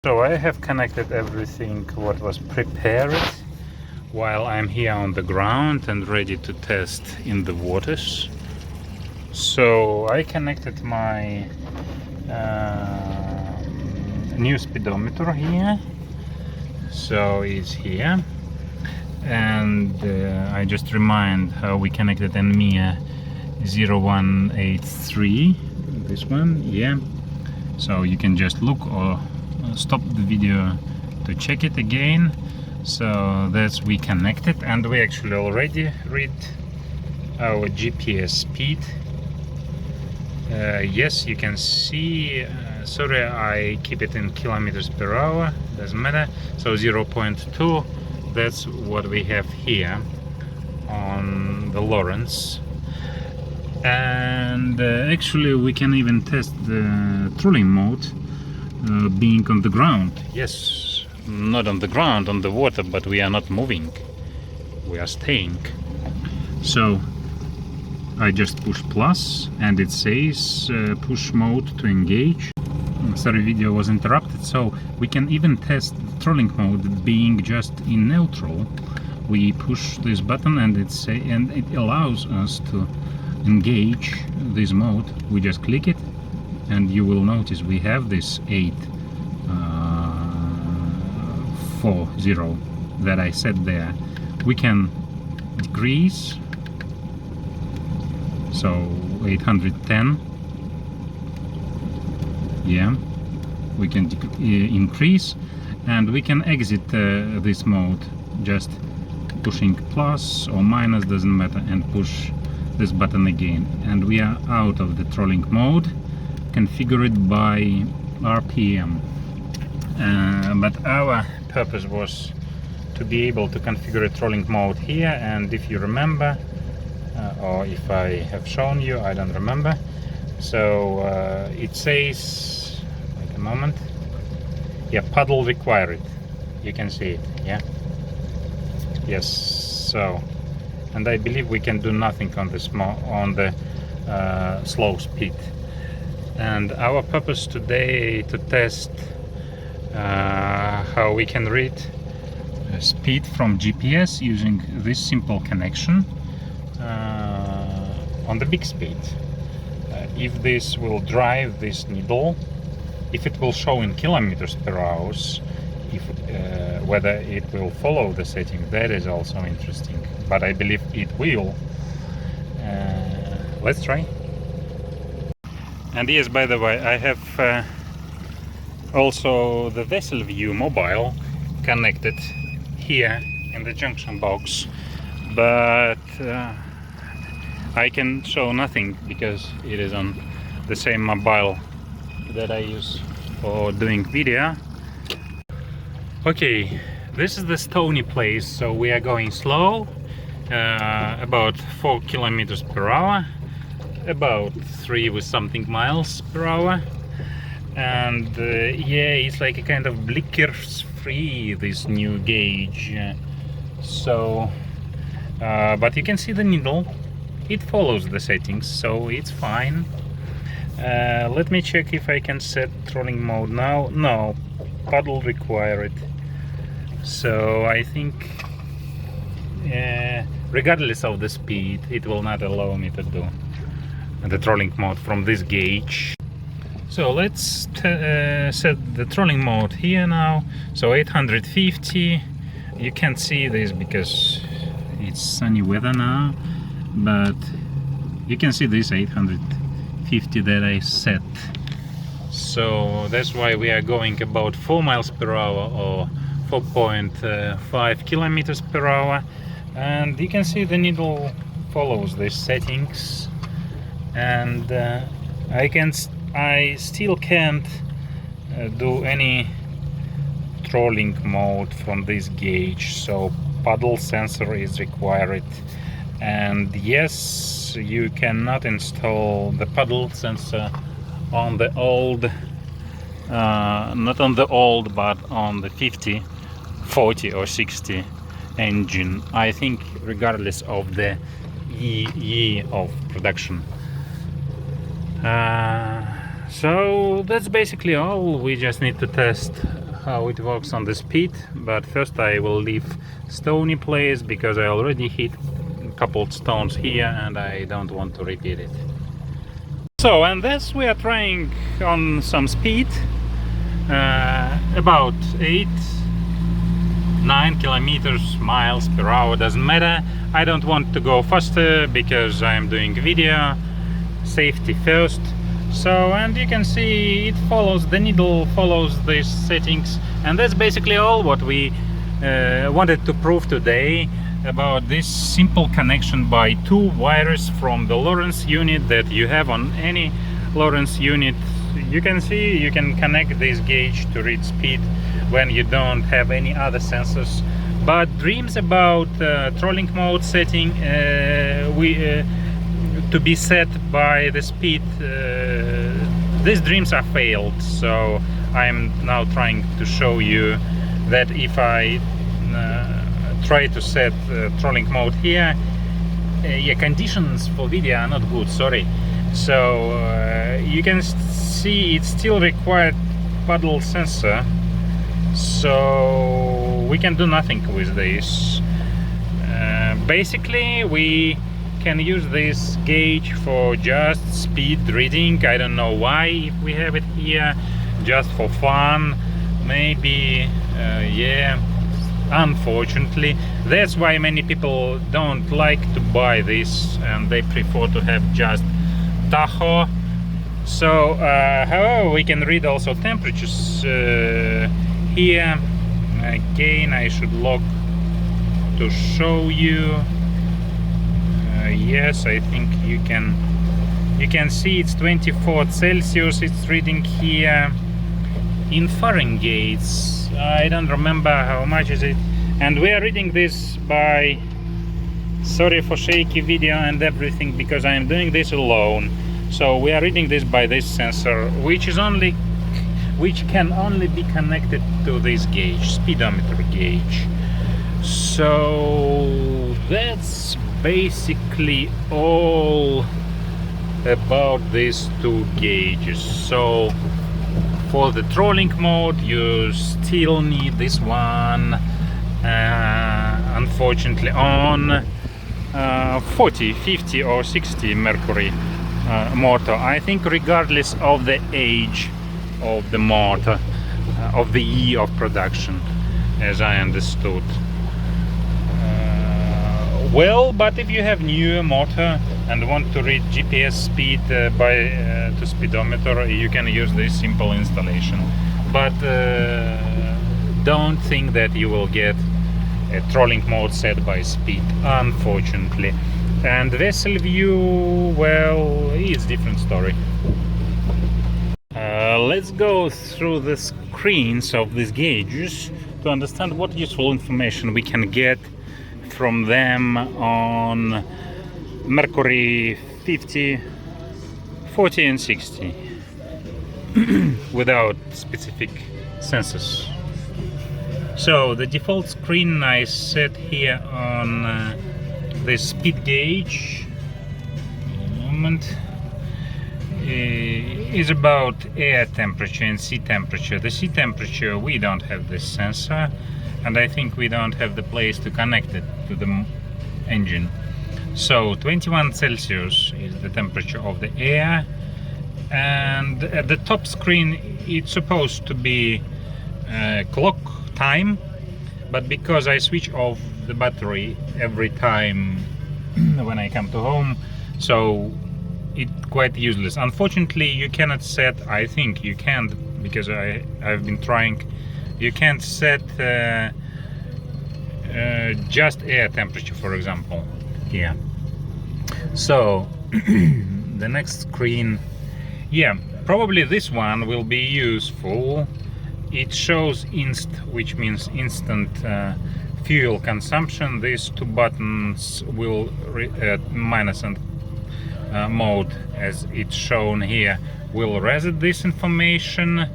So I have connected everything what was prepared while I'm here on the ground and ready to test in the waters. So I connected my new speedometer here. So it's here, and I just remind how we connected NMIA 0183, this one, yeah. So you can just look or stop the video to check it again. So that's we connected, and we actually already read our GPS speed. Yes, you can see, sorry, I keep it in kilometers per hour, doesn't matter. So 0.2, that's what we have here on the Lowrance. And actually we can even test the trolling mode being on the ground. Yes, not on the ground, on the water, but we are not moving, we are staying. So I just push plus and it says push mode to engage. Sorry, video was interrupted. So we can even test the trolling mode being just in neutral. We push this button and it allows us to engage this mode. We just click it and you will notice we have this 840 that I set there. We can decrease, so 810, yeah. We can increase, and we can exit this mode just pushing plus or minus, doesn't matter, and push this button again, and we are out of the trolling mode. Configure it by RPM, but our purpose was to be able to configure a trolling mode here. And if you remember, or if I have shown you, I don't remember. So it says, wait a moment, yeah, paddle required. You can see it, yeah, yes. So, and I believe we can do nothing on the slow speed. And our purpose today to test how we can read speed from GPS using this simple connection on the big speed. If this will drive this needle, if it will show in kilometers per hour, whether it will follow the setting, that is also interesting, but I believe it will. Let's try. And yes, by the way, I have also the vessel view mobile connected here in the junction box, but I can show nothing because it is on the same mobile that I use for doing video. Okay, this is the stony place, so we are going slow, about 4 kilometers per hour, about 3 with something miles per hour. And yeah, it's like a kind of blinkers free, this new gauge. So but you can see the needle, it follows the settings, so it's fine. Let me check if I can set trolling mode now. No, paddle required. So I think regardless of the speed, it will not allow me to do the trolling mode from this gauge. So let's set the trolling mode here now. So 850. You can't see this because it's sunny weather now, but you can see this 850 that I set. So that's why we are going about 4 miles per hour or 4.5 kilometers per hour. And you can see the needle follows these settings, and I still can't do any trolling mode from this gauge, so paddle sensor is required. And yes, you cannot install the paddle sensor on the old, not on the old, but on the 50, 40 or 60 engine, I think, regardless of the year of production. So that's basically all. We just need to test how it works on the speed, but first I will leave stony place because I already hit a couple stones here and I don't want to repeat it. So, and this we are trying on some speed, about 8-9 kilometers miles per hour, doesn't matter. I don't want to go faster because I'm doing video, safety first. So, and you can see it follows, the needle follows these settings, and that's basically all what we wanted to prove today about this simple connection by 2 wires from the Lowrance unit that you have on any Lowrance unit. You can see you can connect this gauge to read speed when you don't have any other sensors. But dreams about trolling mode setting to be set by the speed, these dreams are failed. So I'm now trying to show you that if I try to set trolling mode here, yeah, conditions for video are not good, sorry. So you can see it still required paddle sensor, so we can do nothing with this. Basically we can use this gauge for just speed reading. I don't know why if we have it here, just for fun maybe. Yeah, unfortunately that's why many people don't like to buy this and they prefer to have just Tacho. So however, we can read also temperatures here. Again, I should log to show you. Yes, I think you can see it's 24 Celsius it's reading here. In Fahrenheit I don't remember how much is it, and we are reading this by, sorry for shaky video and everything because I am doing this alone. So we are reading this by this sensor, which can only be connected to this gauge, speedometer gauge. So that's basically all about these 2 gauges. So for the trolling mode you still need this one, unfortunately on 40, 50 or 60 Mercury motor. I think regardless of the age of the motor, of the year of production, as I understood. Well, but if you have newer motor and want to read GPS speed to speedometer, you can use this simple installation. But don't think that you will get a trolling mode set by speed, unfortunately. And vessel view, well, it's different story. Let's go through the screens of these gauges to understand what useful information we can get from them on Mercury 50, 40 and 60 without specific sensors. So the default screen I set here on the speed gauge moment is about air temperature and sea temperature. The sea temperature, we don't have this sensor, and I think we don't have the place to connect it to the engine. So 21 Celsius is the temperature of the air, and at the top screen it's supposed to be clock time, but because I switch off the battery every time when I come to home, so it's quite useless. Unfortunately you cannot set, I think you can't, because I've been trying, you can't set just air temperature, for example, here. So the next screen, yeah, probably this one will be useful. It shows inst, which means instant fuel consumption. These 2 buttons will minus and mode, as it's shown here, will reset this information.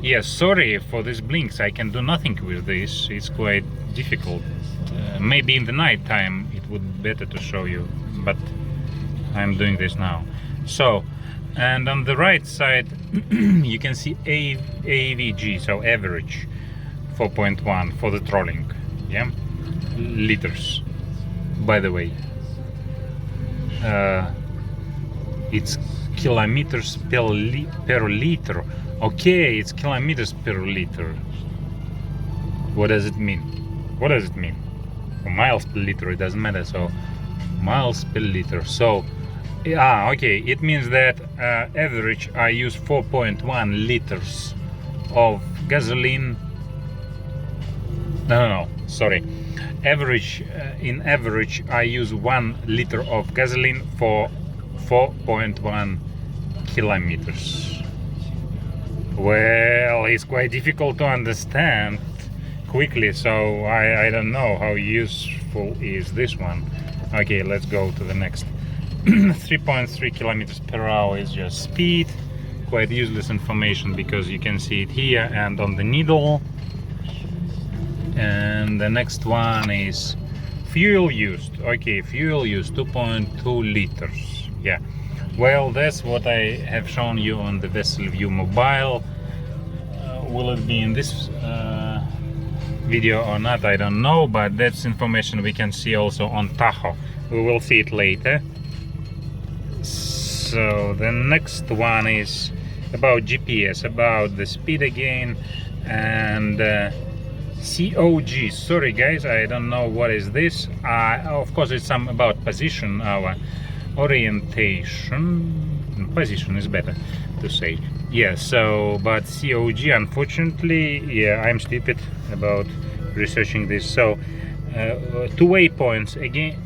Yes, sorry for these blinks, I can do nothing with this, it's quite difficult. Maybe in the night time it would be better to show you, but I'm doing this now. So And on the right side you can see AVG, so average 4.1 for the trolling, yeah, liters, by the way. It's kilometers per liter. Okay, it's kilometers per liter. What does it mean? What does it mean? Miles per liter, it doesn't matter. So miles per liter. So okay, it means that average I use 4.1 liters of gasoline. No, sorry. Average in average I use 1 liter of gasoline for 4.1 kilometers. Well, it's quite difficult to understand quickly, so I don't know how useful is this one. Okay, let's go to the next. 3.3 kilometers per hour is just speed. Quite useless information because you can see it here and on the needle. And the next one is fuel used. Okay, fuel used 2.2 liters. Yeah, well, that's what I have shown you on the Vessel View mobile. Will it be in this video or not, I don't know, but that's information we can see also on Tacho. We will see it later. So the next one is about GPS, about the speed again, and COG. Sorry guys, I don't know what is this. Of course it's some about position, our orientation. Position is better to say. Yeah, so but COG, unfortunately, yeah, I'm stupid about researching this. So two waypoints again,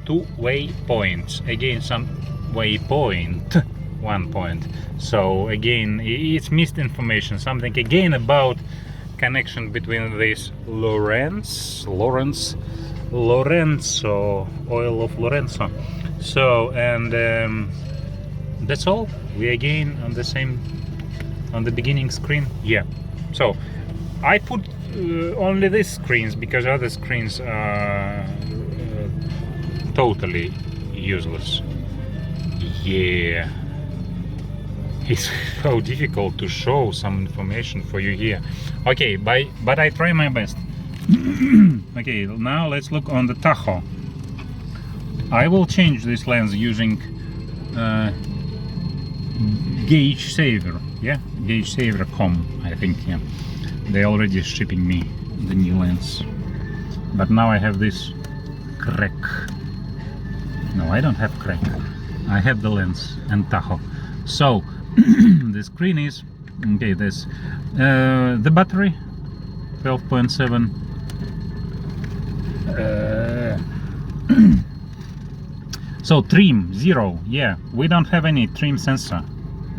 some waypoint, 1 point. So again, it's missed information, something again about connection between this Lowrance, oil of Lorenzo. So, and that's all. We again on the same, on the beginning screen. Yeah, so I put only these screens because other screens are totally useless. Yeah, it's so difficult to show some information for you here. Okay, but I try my best. Okay, now let's look on the Tacho. I will change this lens using Gauge Saver. Yeah, Gauge Saver.com, I think. Yeah, they already shipping me the new lens, but now I have this crack. No, I don't have crack. I have the lens and Tacho. So the screen is okay. This the battery 12.7. So trim 0. Yeah, we don't have any trim sensor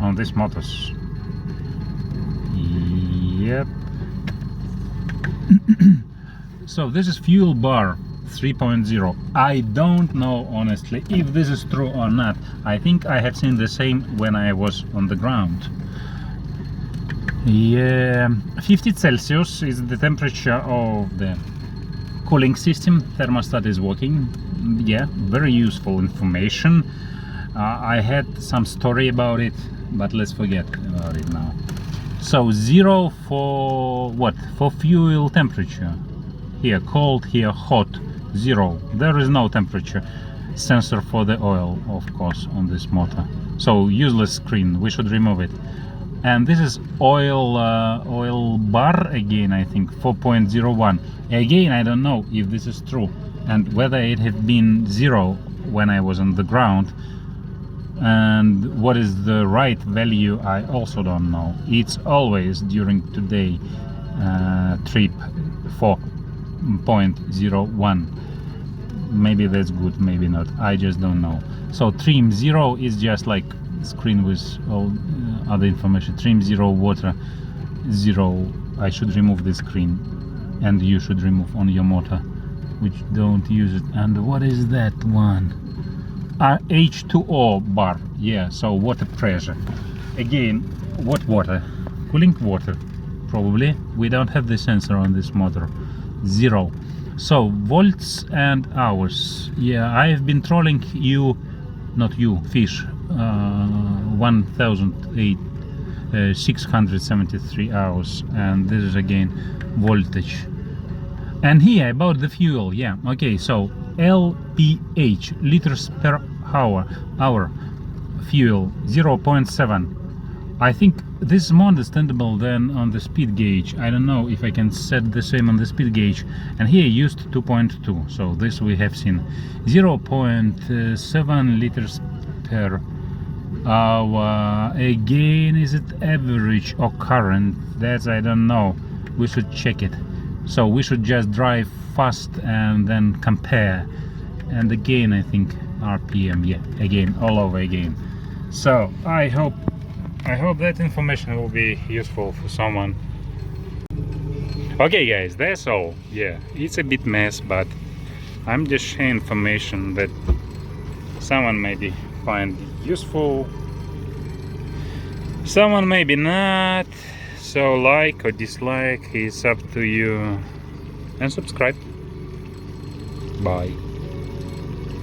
on these motors. Yep. So this is fuel bar 3.0. I don't know honestly if this is true or not. I think I have seen the same when I was on the ground. Yeah, 50 Celsius is the temperature of the cooling system. Thermostat is working. Yeah, very useful information. I had some story about it, but let's forget about it now. So 0 for what? For fuel temperature. Here cold, here hot. 0. There is no temperature sensor for the oil, of course, on this motor. So useless screen, we should remove it. And this is oil bar again, I think 4.01. Again, I don't know if this is true and whether it had been 0 when I was on the ground, and what is the right value I also don't know. It's always during today trip 4.01. maybe that's good, maybe not, I just don't know. So trim 0 is just like screen with all other information. Trim 0, water 0. I should remove the screen, and you should remove on your motor which don't use it. And what is that one? H2O bar. Yeah, so water pressure. Again, what water? Cooling water, probably. We don't have the sensor on this motor. 0. So volts and hours. Yeah, I've been trolling you, not you, fish, 1673 hours, and this is again voltage. And here about the fuel, yeah, okay, so LPH, liters per hour fuel, 0.7. I think this is more understandable than on the speed gauge. I don't know if I can set the same on the speed gauge. And here used 2.2, so this we have seen 0.7 liters per hour. Again, is it average or current? That's, I don't know, we should check it. So we should just drive fast and then compare. And again, I think RPM, yeah, again, all over again. So I hope that information will be useful for someone. Okay guys, that's all. Yeah, it's a bit mess, but I'm just sharing information that someone maybe find useful, someone maybe not. So like or dislike is up to you, and subscribe. Bye.